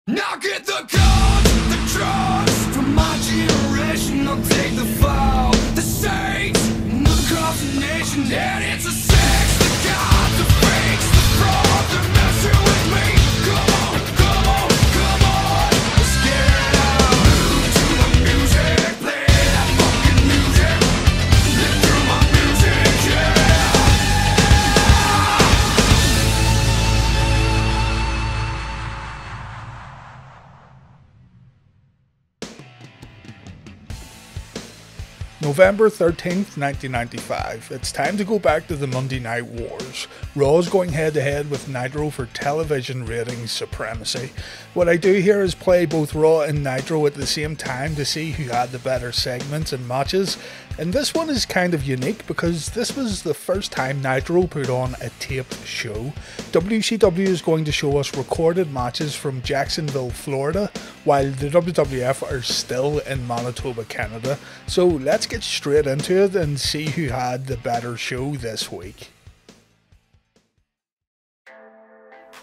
Now get the guns, the drugs from my generation. I'll take the fall, the saints, and across the nation. And it's a sex, the gods, the fakes, the fraud, they're messing with me. Come on, come on, come on, let's get it out. Move to the music, play that fucking music. Live through my music, yeah. November 13th, 1995. It's time to go back to the Monday Night Wars. Raw is going head to head with Nitro for television ratings supremacy. What I do here is play both Raw and Nitro at the same time to see who had the better segments and matches. And this one is kind of unique because this was the first time Nitro put on a taped show. WCW is going to show us recorded matches from Jacksonville, Florida, while the WWF are still in Manitoba, Canada. So let's get straight into it and see who had the better show this week.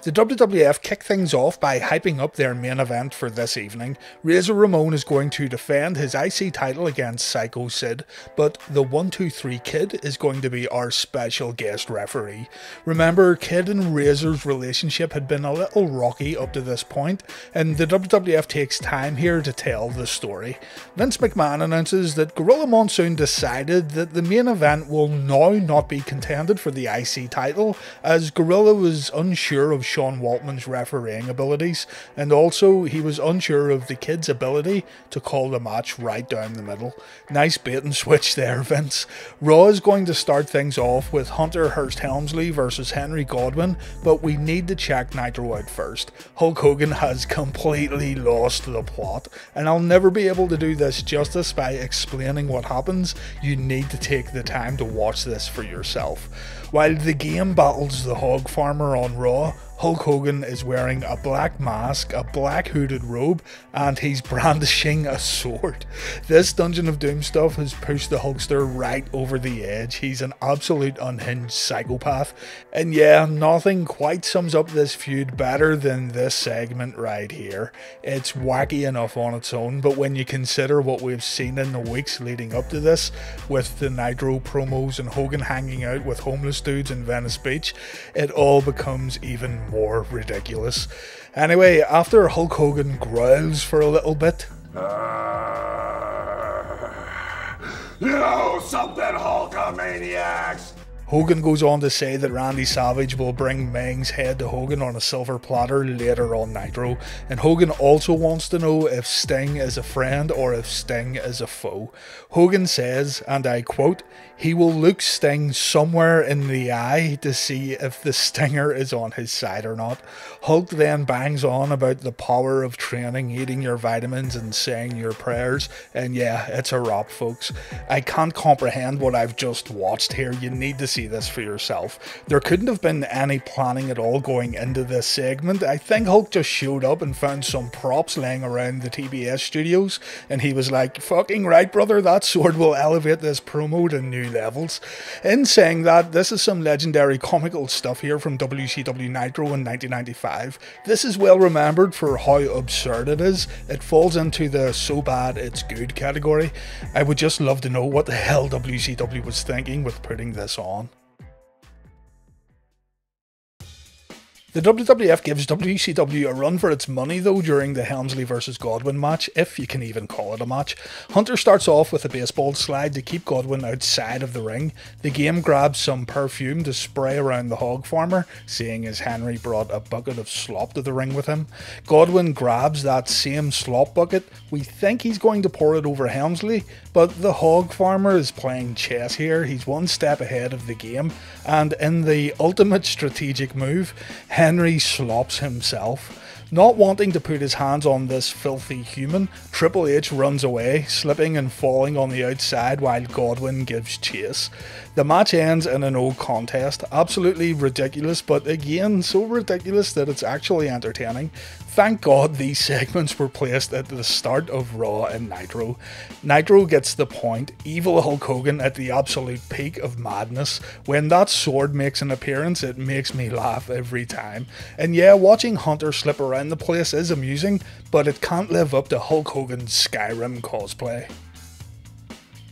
The WWF kick things off by hyping up their main event for this evening. Razor Ramon is going to defend his IC title against Psycho Sid, but the 1-2-3 Kid is going to be our special guest referee. Remember, Kid and Razor's relationship had been a little rocky up to this point, and the WWF takes time here to tell the story. Vince McMahon announces that Gorilla Monsoon decided that the main event will now not be contended for the IC title, as Gorilla was unsure of Sean Waltman's refereeing abilities, and also he was unsure of the Kid's ability to call the match right down the middle. Nice bait and switch there, Vince. Raw is going to start things off with Hunter Hearst Helmsley versus Henry Godwinn, but we need to check Nitro out first. Hulk Hogan has completely lost the plot, and I'll never be able to do this justice by explaining what happens. You need to take the time to watch this for yourself. While the game battles the hog farmer on Raw, Hulk Hogan is wearing a black mask, a black hooded robe, and he's brandishing a sword. This Dungeon of Doom stuff has pushed the Hulkster right over the edge. He's an absolute unhinged psychopath. And yeah, nothing quite sums up this feud better than this segment right here. It's wacky enough on its own, but when you consider what we've seen in the weeks leading up to this, with the Nitro promos and Hogan hanging out with homeless dudes in Venice Beach, it all becomes even more ridiculous. Anyway, after Hulk Hogan growls for a little bit, You know something, Hulkamaniacs? Hogan goes on to say that Randy Savage will bring Meng's head to Hogan on a silver platter later on Nitro, and Hogan also wants to know if Sting is a friend or if Sting is a foe. Hogan says, and I quote, he will look Sting somewhere in the eye to see if the stinger is on his side or not. Hulk then bangs on about the power of training, eating your vitamins and saying your prayers, and yeah, it's a wrap, folks. I can't comprehend what I've just watched here. You need to see this for yourself. There couldn't have been any planning at all going into this segment. I think Hulk just showed up and found some props laying around the TBS studios, and he was like, fucking right, brother, that sword will elevate this promo to new levels. In saying that, this is some legendary comical stuff here from WCW Nitro in 1995. This is well remembered for how absurd it is. It falls into the so bad it's good category. I would just love to know what the hell WCW was thinking with putting this on. The WWF gives WCW a run for its money though during the Helmsley vs Godwinn match, if you can even call it a match. Hunter starts off with a baseball slide to keep Godwinn outside of the ring. The game grabs some perfume to spray around the hog farmer, seeing as Henry brought a bucket of slop to the ring with him. Godwinn grabs that same slop bucket. We think he's going to pour it over Helmsley, but the hog farmer is playing chess here. He's one step ahead of the game, and in the ultimate strategic move, Henry slops himself. Not wanting to put his hands on this filthy human, Triple H runs away, slipping and falling on the outside while Godwinn gives chase. The match ends in a no contest. Absolutely ridiculous, but again, so ridiculous that it's actually entertaining. Thank God these segments were placed at the start of Raw and Nitro. Nitro gets the point. Evil Hulk Hogan at the absolute peak of madness. When that sword makes an appearance, it makes me laugh every time. And yeah, watching Hunter slip around around the place is amusing, but it can't live up to Hulk Hogan's Skyrim cosplay.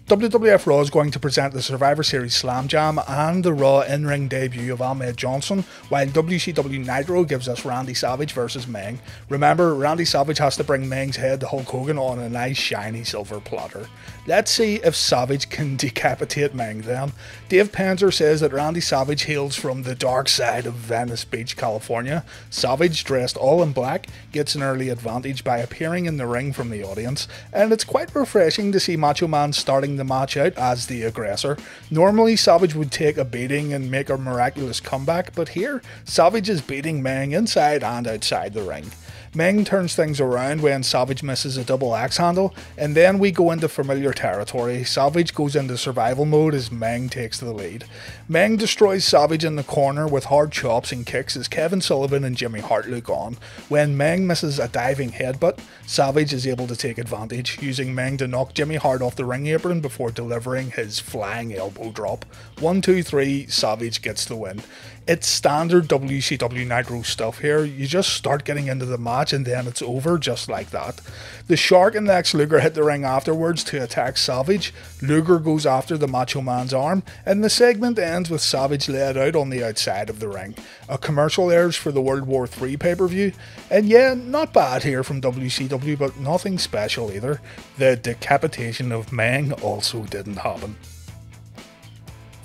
WWF Raw is going to present the Survivor Series Slam Jam and the Raw in-ring debut of Ahmed Johnson, while WCW Nitro gives us Randy Savage vs Meng. Remember, Randy Savage has to bring Meng's head to Hulk Hogan on a nice shiny silver platter. Let's see if Savage can decapitate Meng then. Dave Penzer says that Randy Savage hails from the dark side of Venice Beach, California. Savage, dressed all in black, gets an early advantage by appearing in the ring from the audience, and it's quite refreshing to see Macho Man starting the match out as the aggressor. Normally Savage would take a beating and make a miraculous comeback, but here Savage is beating Meng inside and outside the ring. Meng turns things around when Savage misses a double axe handle, and then we go into familiar territory. Savage goes into survival mode as Meng takes the lead. Meng destroys Savage in the corner with hard chops and kicks as Kevin Sullivan and Jimmy Hart look on. When Meng misses a diving headbutt, Savage is able to take advantage, using Meng to knock Jimmy Hart off the ring apron before delivering his flying elbow drop. 1, 2, 3, Savage gets the win. It's standard WCW Nitro stuff here. You just start getting into the match and then it's over just like that. The Shark and Lex Luger hit the ring afterwards to attack Savage. Luger goes after the Macho Man's arm, and the segment ends with Savage laid out on the outside of the ring. A commercial airs for the World War III pay-per-view, and yeah, not bad here from WCW, but nothing special either. The decapitation of Meng also didn't happen.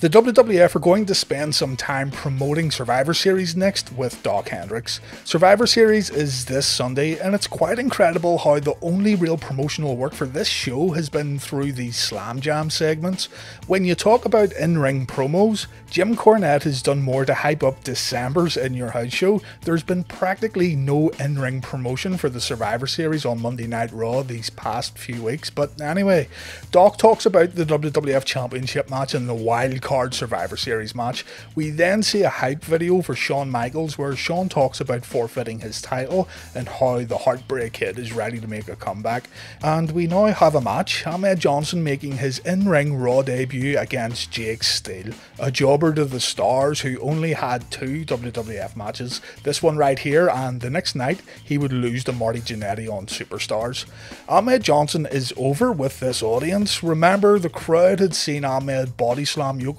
The WWF are going to spend some time promoting Survivor Series next with Doc Hendrix. Survivor Series is this Sunday, and it's quite incredible how the only real promotional work for this show has been through these Slam Jam segments. When you talk about in-ring promos, Jim Cornette has done more to hype up December's In Your House show. There's been practically no in-ring promotion for the Survivor Series on Monday Night Raw these past few weeks, but anyway, Doc talks about the WWF Championship match and the wild card Survivor Series match. We then see a hype video for Shawn Michaels where Shawn talks about forfeiting his title and how the Heartbreak Kid is ready to make a comeback. And we now have a match, Ahmed Johnson making his in-ring Raw debut against Jake Steele, a jobber to the Stars who only had 2 WWF matches, this one right here, and the next night he would lose to Marty Jannetty on Superstars. Ahmed Johnson is over with this audience. Remember, the crowd had seen Ahmed body slam Yokozuna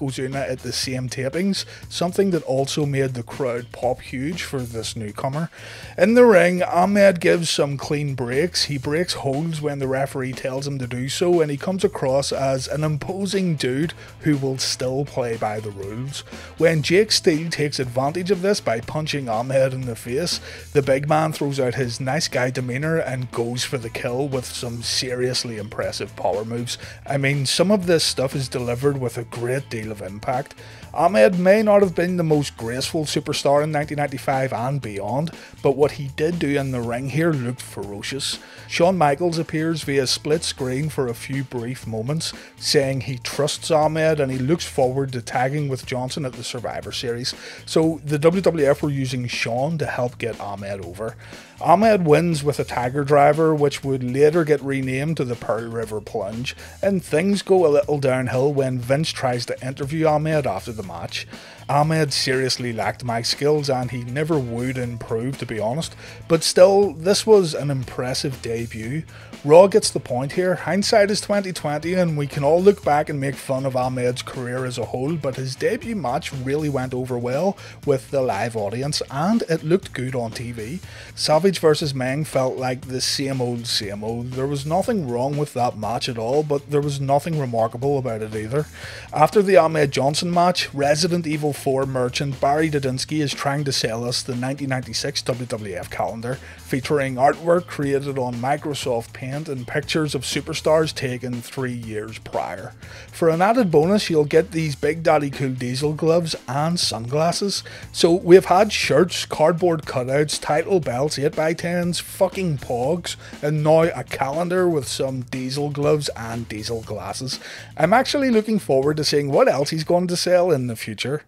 at the same tapings, something that also made the crowd pop huge for this newcomer. In the ring, Ahmed gives some clean breaks. He breaks holds when the referee tells him to do so, and he comes across as an imposing dude who will still play by the rules. When Jake Steele takes advantage of this by punching Ahmed in the face, the big man throws out his nice guy demeanour and goes for the kill with some seriously impressive power moves. I mean, some of this stuff is delivered with a great deal of impact. Ahmed may not have been the most graceful superstar in 1995 and beyond, but what he did do in the ring here looked ferocious. Shawn Michaels appears via split screen for a few brief moments, saying he trusts Ahmed and he looks forward to tagging with Johnson at the Survivor Series, so the WWF were using Shawn to help get Ahmed over. Ahmed wins with a Tiger Driver, which would later get renamed to the Pearl River Plunge, and things go a little downhill when Vince tries to interview Ahmed after the match. Ahmed seriously lacked mic skills and he never would improve, to be honest, but still, this was an impressive debut. Raw gets the point here. Hindsight is 2020 and we can all look back and make fun of Ahmed's career as a whole, but his debut match really went over well with the live audience and it looked good on TV. Savage vs Meng felt like the same old same old. There was nothing wrong with that match at all, but there was nothing remarkable about it either. After the Ahmed Johnson match, Resident Evil 4 merchant Barry Dudinsky is trying to sell us the 1996 WWF calendar, featuring artwork created on Microsoft Paint and pictures of superstars taken 3 years prior. For an added bonus, you'll get these Big Daddy Cool Diesel gloves and sunglasses. So we've had shirts, cardboard cutouts, title belts, 8x10s, fucking pogs, and now a calendar with some Diesel gloves and Diesel glasses. I'm actually looking forward to seeing what else he's going to sell in the future.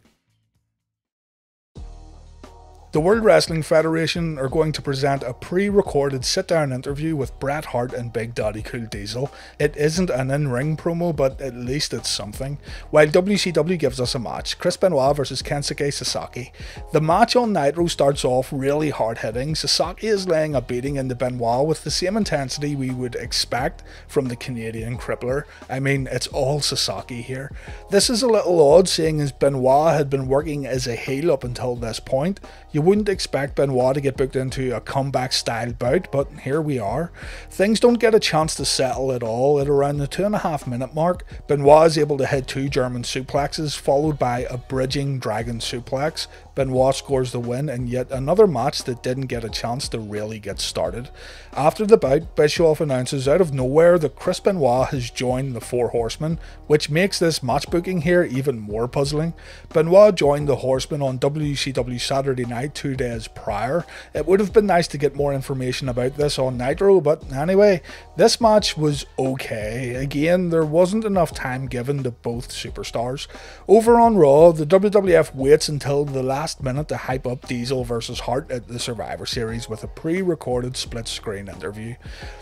The World Wrestling Federation are going to present a pre-recorded sit-down interview with Bret Hart and Big Daddy Cool Diesel. It isn't an in-ring promo, but at least it's something. While WCW gives us a match, Chris Benoit versus Kensuke Sasaki. The match on Nitro starts off really hard-hitting. Sasaki is laying a beating into Benoit with the same intensity we would expect from the Canadian crippler. I mean, it's all Sasaki here. This is a little odd, seeing as Benoit had been working as a heel up until this point. You wouldn't expect Benoit to get booked into a comeback style bout, but here we are. Things don't get a chance to settle at all. At around the 2.5 minute mark, Benoit is able to hit 2 German suplexes, followed by a bridging dragon suplex. Benoit scores the win in yet another match that didn't get a chance to really get started. After the bout, Bischoff announces out of nowhere that Chris Benoit has joined the Four Horsemen, which makes this match booking here even more puzzling. Benoit joined the Horsemen on WCW Saturday Night 2 days prior. It would have been nice to get more information about this on Nitro, but anyway, this match was okay. Again, there wasn't enough time given to both superstars. Over on Raw, the WWF waits until the last minute to hype up Diesel versus Hart at the Survivor Series with a pre-recorded split-screen interview.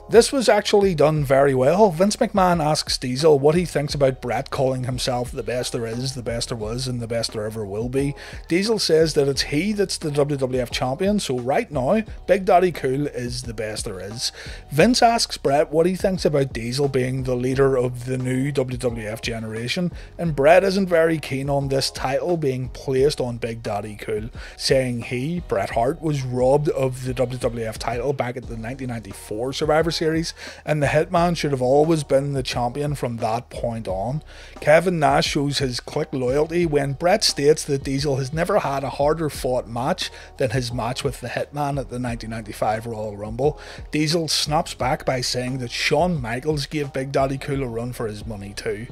This was actually done very well. Vince McMahon asks Diesel what he thinks about Bret calling himself the best there is, the best there was, and the best there ever will be. Diesel says that it's he that's the WWF champion, so right now, Big Daddy Cool is the best there is. Vince asks Bret what he thinks about Diesel being the leader of the new WWF generation, and Bret isn't very keen on this title being placed on Big Daddy Cool, saying he, Bret Hart, was robbed of the WWF title back at the 1994 Survivor Series, and the Hitman should have always been the champion from that point on. Kevin Nash shows his Click loyalty when Bret states that Diesel has never had a harder fought match than his match with the Hitman at the 1995 Royal Rumble. Diesel snaps back by saying that Shawn Michaels gave Big Daddy Cool a run for his money too.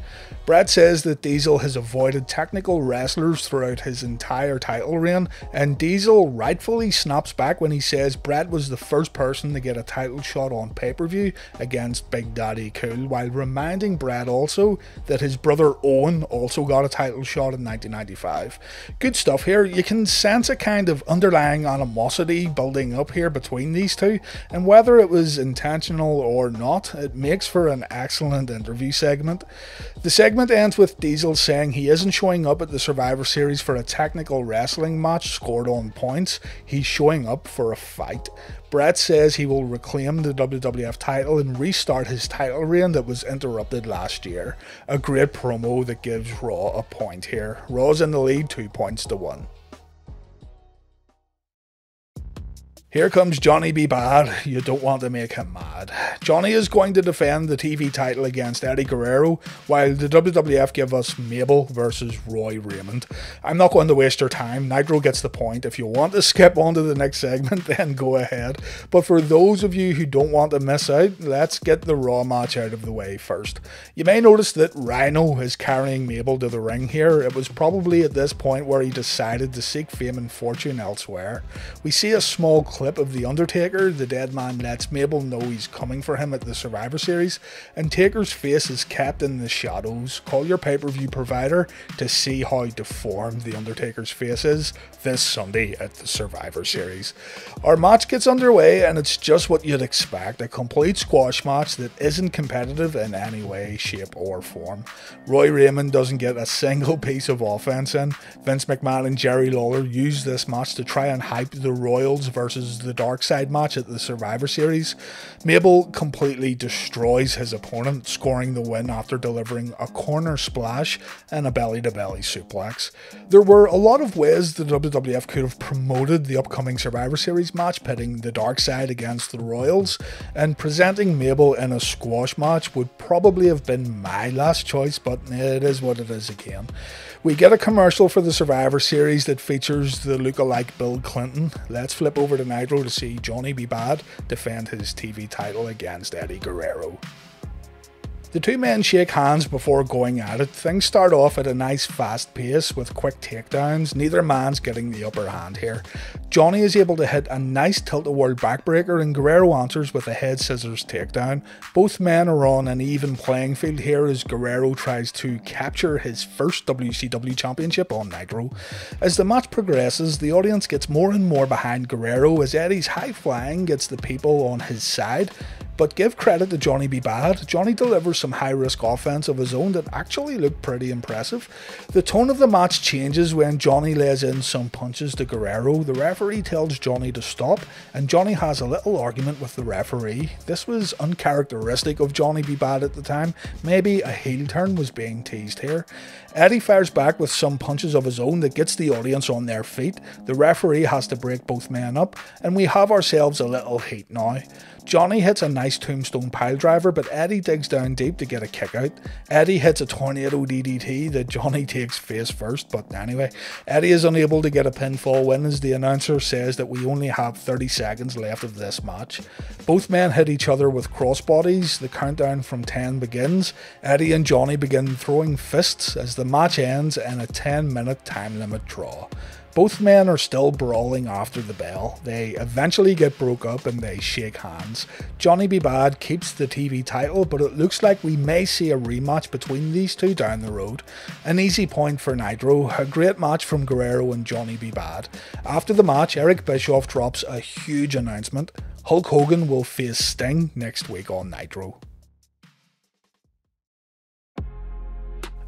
Bret says that Diesel has avoided technical wrestlers throughout his entire title reign, and Diesel rightfully snaps back when he says Bret was the first person to get a title shot on pay-per-view against Big Daddy Cool, while reminding Bret also that his brother Owen also got a title shot in 1995. Good stuff here. You can sense a kind of underlying animosity building up here between these two, and whether it was intentional or not, it makes for an excellent interview segment. The segment ends with Diesel saying he isn't showing up at the Survivor Series for a technical wrestling match scored on points, he's showing up for a fight. Bret says he will reclaim the WWF title and restart his title reign that was interrupted last year. A great promo that gives Raw a point here. Raw's in the lead 2 points to 1. Here comes Johnny B. Bad. You don't want to make him mad. Johnny is going to defend the TV title against Eddie Guerrero, while the WWF give us Mabel versus Roy Raymond. I'm not going to waste your time. Nitro gets the point. If you want to skip on to the next segment, then go ahead. But for those of you who don't want to miss out, let's get the Raw match out of the way first. You may notice that Rhino is carrying Mabel to the ring here. It was probably at this point where he decided to seek fame and fortune elsewhere. We see a small clip of The Undertaker. The dead man lets Mabel know he's coming for him at the Survivor Series, and Taker's face is kept in the shadows. Call your pay-per-view provider to see how deformed The Undertaker's face is this Sunday at the Survivor Series. Our match gets underway, and it's just what you'd expect, a complete squash match that isn't competitive in any way, shape or form. Roy Raymond doesn't get a single piece of offense in. Vince McMahon and Jerry Lawler use this match to try and hype the Royals versus the darkside match at the Survivor Series. Mabel completely destroys his opponent, scoring the win after delivering a corner splash and a belly-to-belly suplex. There were a lot of ways the WWF could have promoted the upcoming Survivor Series match, pitting the darkside against the Royals, and presenting Mabel in a squash match would probably have been my last choice, but it is what it is again. We get a commercial for the Survivor Series that features the lookalike Bill Clinton. Let's flip over to Nitro to see Johnny B. Bad defend his TV title against Eddie Guerrero. The The two men shake hands before going at it. Things start off at a nice fast pace with quick takedowns. Neither man's getting the upper hand here. Johnny is able to hit a nice tilt-a-whirl backbreaker and Guerrero answers with a head scissors takedown. Both men are on an even playing field here as Guerrero tries to capture his first WCW championship on Nitro. As the match progresses, the audience gets more and more behind Guerrero as Eddie's high flying gets the people on his side. But give credit to Johnny B. Bad. Johnny delivers some high-risk offense of his own that actually looked pretty impressive. The tone of the match changes when Johnny lays in some punches to Guerrero. The referee tells Johnny to stop, and Johnny has a little argument with the referee. This was uncharacteristic of Johnny B. Bad at the time. Maybe a heel turn was being teased here. Eddie fires back with some punches of his own that gets the audience on their feet. The referee has to break both men up, and we have ourselves a little heat now. Johnny hits a nice tombstone piledriver, but Eddie digs down deep to get a kick out. Eddie hits a tornado DDT that Johnny takes face first, but anyway, Eddie is unable to get a pinfall win as the announcer says that we only have 30 seconds left of this match. Both men hit each other with crossbodies. The countdown from 10 begins. Eddie and Johnny begin throwing fists as the match ends in a 10-minute time limit draw. Both men are still brawling after the bell. They eventually get broke up and they shake hands. Johnny B. Bad keeps the TV title, but it looks like we may see a rematch between these two down the road. An easy point for Nitro, a great match from Guerrero and Johnny B. Bad. After the match, Eric Bischoff drops a huge announcement. Hulk Hogan will face Sting next week on Nitro.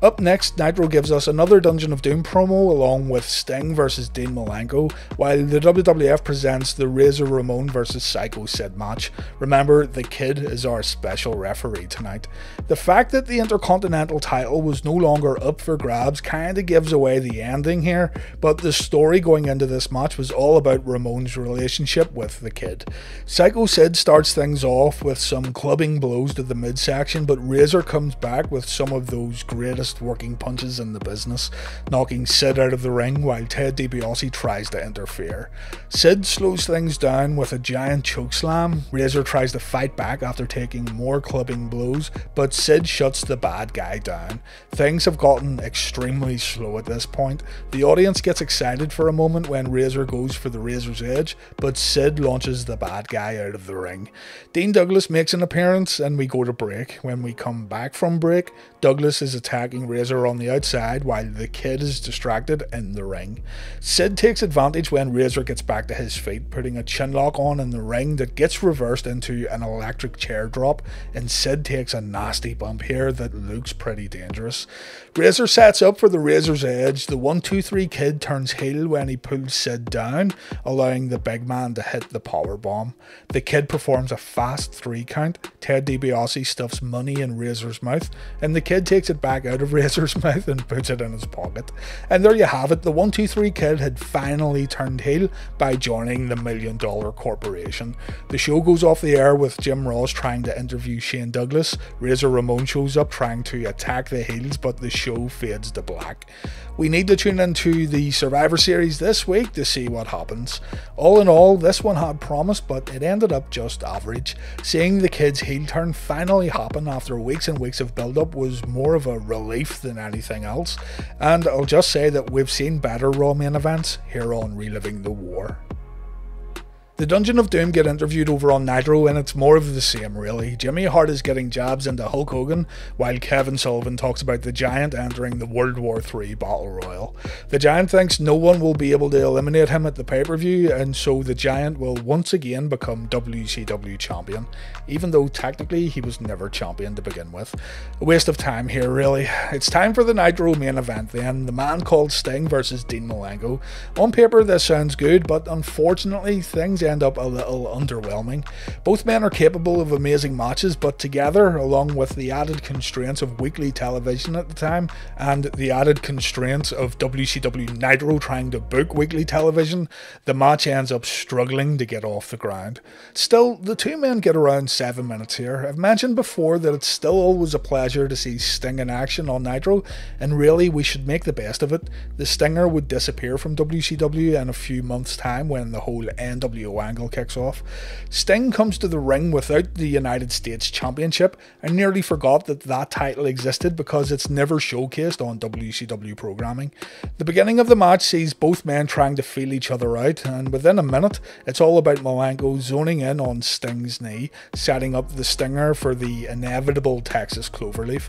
Up next, Nitro gives us another Dungeon of Doom promo along with Sting vs Dean Malenko, while the WWF presents the Razor Ramon vs Psycho Sid match. Remember, the Kid is our special referee tonight. The fact that the Intercontinental title was no longer up for grabs kinda gives away the ending here, but the story going into this match was all about Ramon's relationship with the Kid. Psycho Sid starts things off with some clubbing blows to the midsection, but Razor comes back with some of those greatest working punches in the business, knocking Sid out of the ring while Ted DiBiase tries to interfere. Sid slows things down with a giant chokeslam. Razor tries to fight back after taking more clubbing blows, but Sid shuts the bad guy down. Things have gotten extremely slow at this point. The audience gets excited for a moment when Razor goes for the Razor's Edge, but Sid launches the bad guy out of the ring. Dean Douglas makes an appearance and we go to break. When we come back from break, Douglas is attacking Razor on the outside while the Kid is distracted in the ring. Sid takes advantage when Razor gets back to his feet, putting a chinlock on in the ring that gets reversed into an electric chair drop, and Sid takes a nasty bump here that looks pretty dangerous. Razor sets up for the Razor's Edge. The 1-2-3 Kid turns heel when he pulls Sid down, allowing the big man to hit the powerbomb. The Kid performs a fast 3 count. Ted DiBiase stuffs money in Razor's mouth, and the Kid takes it back out of Razor's mouth and puts it in his pocket. And there you have it, the 1-2-3 Kid had finally turned heel by joining the $1 Million Corporation. The show goes off the air with Jim Ross trying to interview Shane Douglas. Razor Ramon shows up trying to attack the heels, but the show fades to black. We need to tune into the Survivor Series this week to see what happens. All in all, this one had promise, but it ended up just average. Seeing the Kid's heel turn finally happen after weeks and weeks of build-up was more of a relief than anything else, and I'll just say that we've seen better Raw main events here on Reliving the War. The Dungeon of Doom get interviewed over on Nitro, and it's more of the same really. Jimmy Hart is getting jabs into Hulk Hogan, while Kevin Sullivan talks about the Giant entering the World War III Battle Royal. The Giant thinks no one will be able to eliminate him at the pay-per-view, and so the Giant will once again become WCW champion, even though technically he was never champion to begin with. A waste of time here really. It's time for the Nitro main event then, the man called Sting versus Dean Malenko. On paper this sounds good, but unfortunately things end up a little underwhelming. Both men are capable of amazing matches, but together, along with the added constraints of weekly television at the time, and the added constraints of WCW Nitro trying to book weekly television, the match ends up struggling to get off the ground. Still, the two men get around 7 minutes here. I've mentioned before that it's still always a pleasure to see Sting in action on Nitro, and really we should make the best of it. The Stinger would disappear from WCW in a few months' time when the whole NWO angle kicks off. Sting comes to the ring without the United States Championship. I nearly forgot that that title existed because it's never showcased on WCW programming. The beginning of the match sees both men trying to feel each other out, and within a minute it's all about Malenko zoning in on Sting's knee, setting up the stinger for the inevitable Texas Cloverleaf.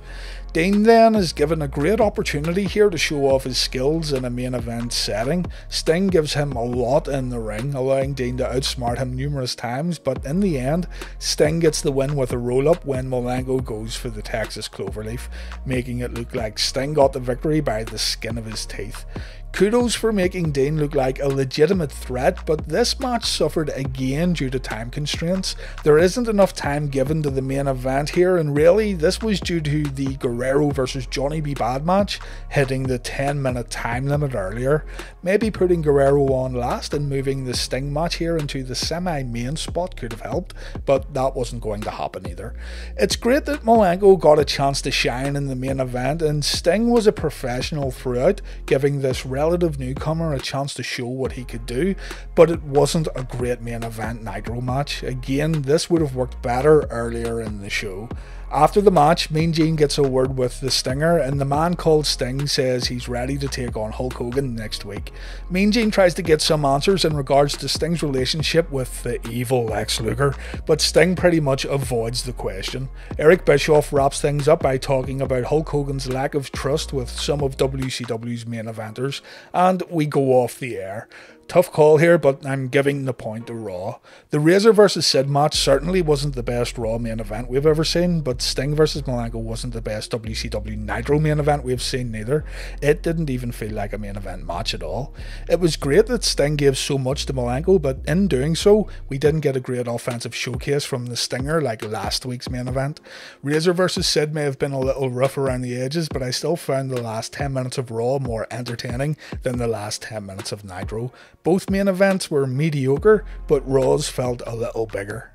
Dean then is given a great opportunity here to show off his skills in a main event setting. Sting gives him a lot in the ring, allowing Dean to outsmart him numerous times, but in the end, Sting gets the win with a roll-up when Malenko goes for the Texas Cloverleaf, making it look like Sting got the victory by the skin of his teeth. Kudos for making Dean look like a legitimate threat, but this match suffered again due to time constraints. There isn't enough time given to the main event here, and really this was due to the Guerrero vs Johnny B. Bad match hitting the 10-minute time limit earlier. Maybe putting Guerrero on last and moving the Sting match here into the semi-main spot could have helped, but that wasn't going to happen either. It's great that Malenko got a chance to shine in the main event, and Sting was a professional throughout, giving this relative newcomer a chance to show what he could do, but it wasn't a great main event Nitro match. Again, this would have worked better earlier in the show. After the match, Mean Gene gets a word with the Stinger, and the man called Sting says he's ready to take on Hulk Hogan next week. Mean Gene tries to get some answers in regards to Sting's relationship with the evil Lex Luger, but Sting pretty much avoids the question. Eric Bischoff wraps things up by talking about Hulk Hogan's lack of trust with some of WCW's main eventers, and we go off the air. Tough call here, but I'm giving the point to Raw. The Razor vs Sid match certainly wasn't the best Raw main event we've ever seen, but Sting vs Malenko wasn't the best WCW Nitro main event we've seen neither. It didn't even feel like a main event match at all. It was great that Sting gave so much to Malenko, but in doing so, we didn't get a great offensive showcase from the Stinger like last week's main event. Razor vs Sid may have been a little rough around the edges, but I still found the last 10 minutes of Raw more entertaining than the last 10 minutes of Nitro. Both main events were mediocre, but Raw's felt a little bigger.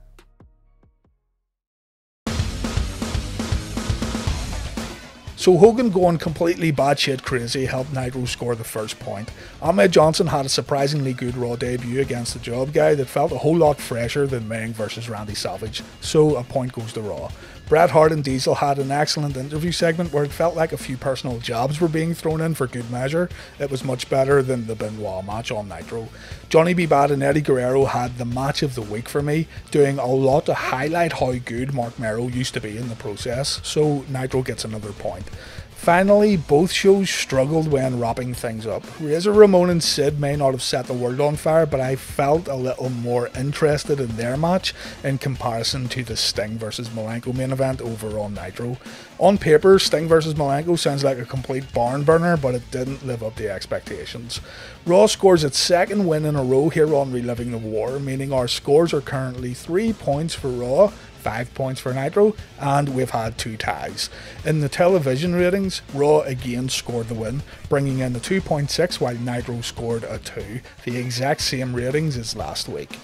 So Hogan going completely batshit crazy helped Nitro score the first point. Ahmed Johnson had a surprisingly good Raw debut against the job guy that felt a whole lot fresher than Meng vs Randy Savage, so a point goes to Raw. Bret Hart and Diesel had an excellent interview segment where it felt like a few personal jabs were being thrown in for good measure. It was much better than the Benoit match on Nitro. Johnny B. Bad and Eddie Guerrero had the match of the week for me, doing a lot to highlight how good Mark Mero used to be in the process, so Nitro gets another point. Finally, both shows struggled when wrapping things up. Razor Ramon and Sid may not have set the world on fire, but I felt a little more interested in their match in comparison to the Sting vs Malenko main event over on Nitro. On paper, Sting vs Malenko sounds like a complete barn burner, but it didn't live up to expectations. Raw scores its second win in a row here on Reliving the War, meaning our scores are currently 3 points for Raw, 5 points for Nitro, and we've had 2 ties. In the television ratings, Raw again scored the win, bringing in a 2.6 while Nitro scored a 2, the exact same ratings as last week.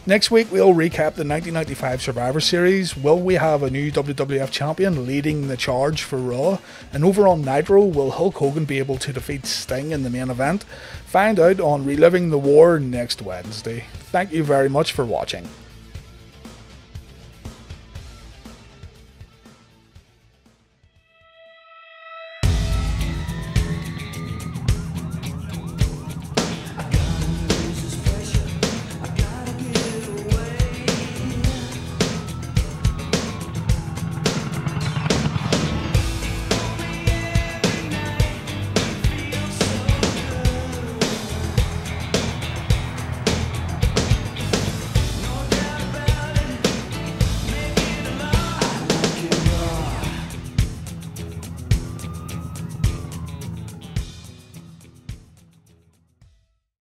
Next week we'll recap the 1995 Survivor Series. Will we have a new WWF champion leading the charge for Raw? And over on Nitro, will Hulk Hogan be able to defeat Sting in the main event? Find out on Reliving the War next Wednesday. Thank you very much for watching.